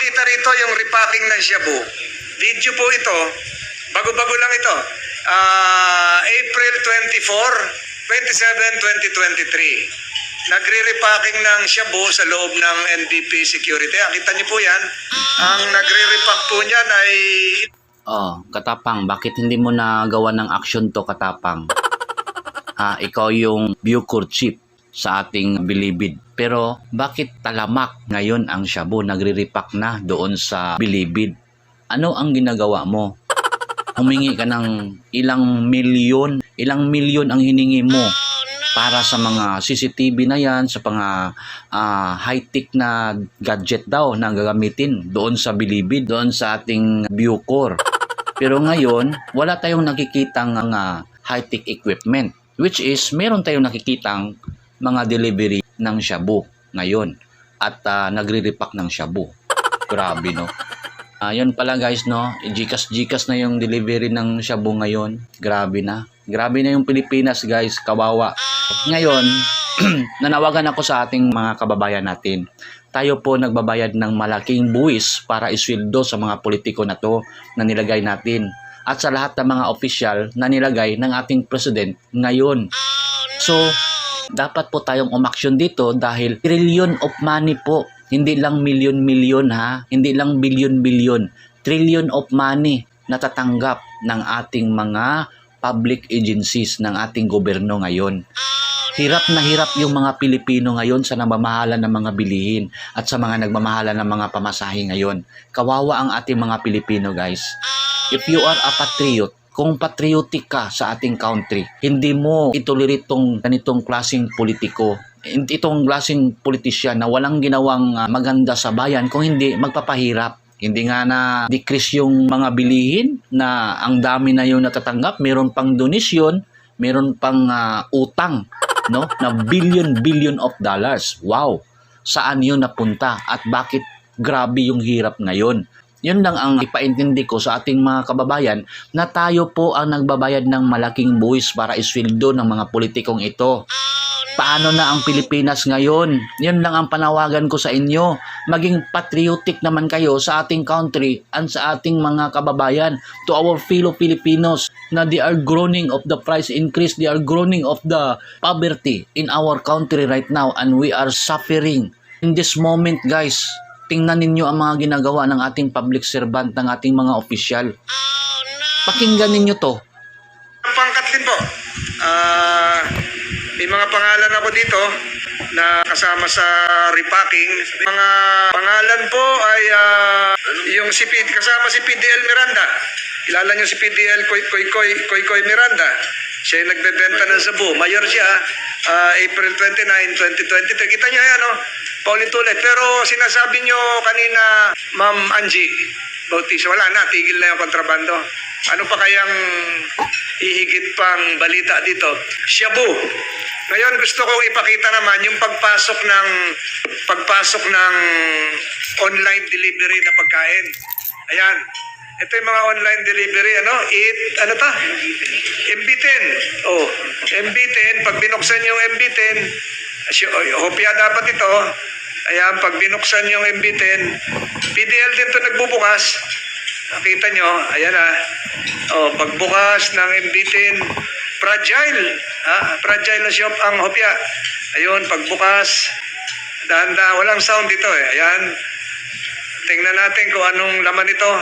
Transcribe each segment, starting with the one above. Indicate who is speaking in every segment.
Speaker 1: ipakita rito yung repacking ng shabu. Video po ito. Bago-bago lang ito. April 27, 2023. Nagre-repacking ng shabu sa loob ng NBP Security. Kita niyo po yan. Ang nagre-repack po niyan ay...
Speaker 2: Oh, Katapang, bakit hindi mo nagawa ng action to, Katapang? Ikaw yung Bucor chief sa ating Bilibid. Pero bakit talamak ngayon ang shabu nagre-repack na doon sa Bilibid? Ano ang ginagawa mo? Humingi ka ng ilang milyon ang hiningi mo para sa mga CCTV na yan, sa mga high-tech na gadget daw na gagamitin doon sa Bilibid, doon sa ating Bucor. Pero ngayon, wala tayong nakikitang high-tech equipment, which is meron tayong nakikitang mga delivery ng shabu ngayon at nagre-repack ng shabu. Grabe, no? Yun pala guys, no? Gcash na yung delivery ng shabu ngayon. Grabe na. Grabe na yung Pilipinas, guys. Kawawa. Ngayon, nanawagan ako sa ating mga kababayan natin. Tayo po nagbabayad ng malaking buwis para isweldo sa mga politiko na to na nilagay natin. At sa lahat ng mga opisyal na nilagay ng ating president ngayon. So, dapat po tayong umaksyon dito dahil trillion of money po. Hindi lang milyon-milyon ha. Hindi lang bilyon-bilyon. Trillion of money natatanggap ng ating mga public agencies ng ating gobyerno ngayon. Hirap na hirap yung mga Pilipino ngayon sa namamahala ng mga bilihin at sa mga nagmamahala ng mga pamasahe ngayon. Kawawa ang ating mga Pilipino, guys. If you are a patriot, kung patriotic ka sa ating country, hindi mo ituloy itong ganitong klaseng politiko, itong klaseng politisyan na walang ginawang maganda sa bayan, kung hindi magpapahirap. Hindi nga na decrease yung mga bilihin na ang dami na yung natatanggap, meron pang donasyon, meron pang utang, no, na billion of dollars. Wow, saan yun napunta at bakit grabe yung hirap ngayon? Yun lang ang ipaintindi ko sa ating mga kababayan na tayo po ang nagbabayad ng malaking buwis para isweldo ng mga politikong ito. Paano na ang Pilipinas ngayon? Yun lang ang panawagan ko sa inyo. Maging patriotic naman kayo sa ating country and sa ating mga kababayan, to our fellow Filipinos na they are groaning of the price increase, they are groaning of the poverty in our country right now and we are suffering. In this moment, guys, tingnan ninyo ang mga ginagawa ng ating public servant, ng ating mga opisyal. Pakinggan ninyo to.
Speaker 1: Pangkat din po. May mga pangalan ako dito na kasama sa repacking. Mga pangalan po ay yung kasama si PDL Miranda. Kilala niyo si PDL Koy Miranda. Siya yung nagbebenta ng sabu. Mayor siya, April 29, 2023. Kita niyo yan, no? Paulit-ulit. Pero sinasabi niyo kanina, Ma'am Angie Bautista, wala na, tigil na yung kontrabando. Ano pa kayang ihigit pang balita dito? Shabu. Ngayon gusto kong ipakita naman yung pagpasok ng online delivery na pagkain. Ayan. Ito yung mga online delivery, MB10. Oh, MB10, pag binuksan yung MB10, hopya dapat ito. Ayan, pag binuksan yung MB10, PDL din ito nagbubukas. Nakita nyo, ayan Oh, pagbukas ng MB10, fragile. Fragile na shop ang hopya. Ayun, pagbukas, dahan-dahan, walang sound dito Ayan. Tingnan natin kung anong laman ito.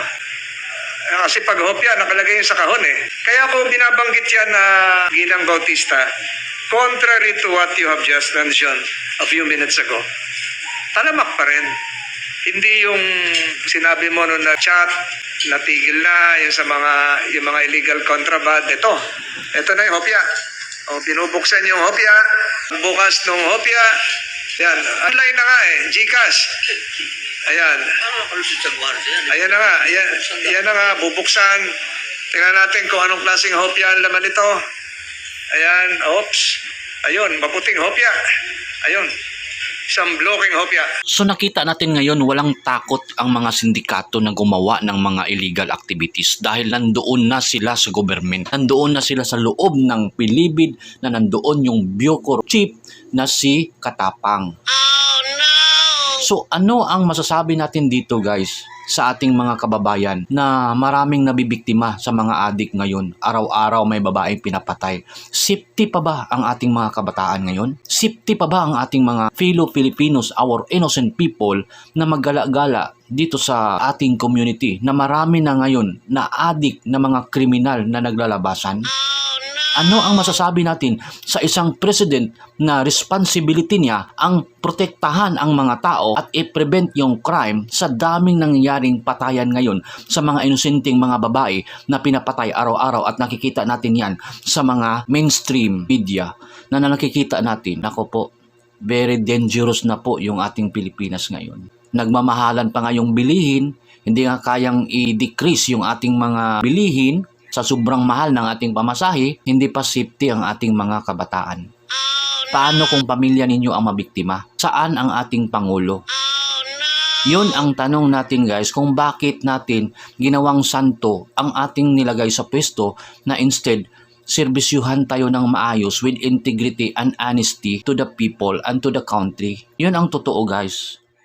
Speaker 1: Kasi pag hopya, nakalagay yun sa kahon Kaya ko binabanggit yan na Ginang Bautista, contrary to what you have just mentioned a few minutes ago, talamak pa rin. Hindi yung sinabi mo nung na chat, natigil na yung mga illegal contraband. Ito na yung hopya. Binubuksan yung hopya, bukas nung hopya. Yan, online na nga Gcash. Ayan. Ayan na nga, yan na nga, bubuksan. Tingnan natin kung anong klaseng hopya ang laman nito. Ayan, oops. Ayun, maputing hopya. Ayun. Isang blocking hopya.
Speaker 2: So nakita natin ngayon walang takot ang mga sindikato na gumawa ng mga illegal activities dahil nandoon na sila sa government, nandoon na sila sa loob ng Bilibid, na nandoon yung Bucor chief na si Katapang. So ano ang masasabi natin dito guys sa ating mga kababayan na maraming nabibiktima sa mga adik ngayon? Araw-araw may babaeng pinapatay. Safety pa ba ang ating mga kabataan ngayon? Safety pa ba ang ating mga fellow Filipinos, our innocent people na maggala-gala dito sa ating community na marami na ngayon na adik na mga kriminal na naglalabasan? Ano ang masasabi natin sa isang president na responsibility niya ang protektahan ang mga tao at i-prevent yung crime sa daming nangyayaring patayan ngayon sa mga inosenteng mga babae na pinapatay araw-araw at nakikita natin yan sa mga mainstream media na nakikita natin. Nako po, very dangerous na po yung ating Pilipinas ngayon. Nagmamahalan pa nga yung bilihin, hindi nga kayang i-decrease yung ating mga bilihin sa sobrang mahal ng ating pamasahe, hindi pa safety ang ating mga kabataan. Paano kung pamilya ninyo ang mabiktima? Saan ang ating Pangulo? Yun ang tanong natin guys, kung bakit natin ginawang santo ang ating nilagay sa pwesto na instead serbisyuhan tayo ng maayos with integrity and honesty to the people and to the country. Yun ang totoo guys.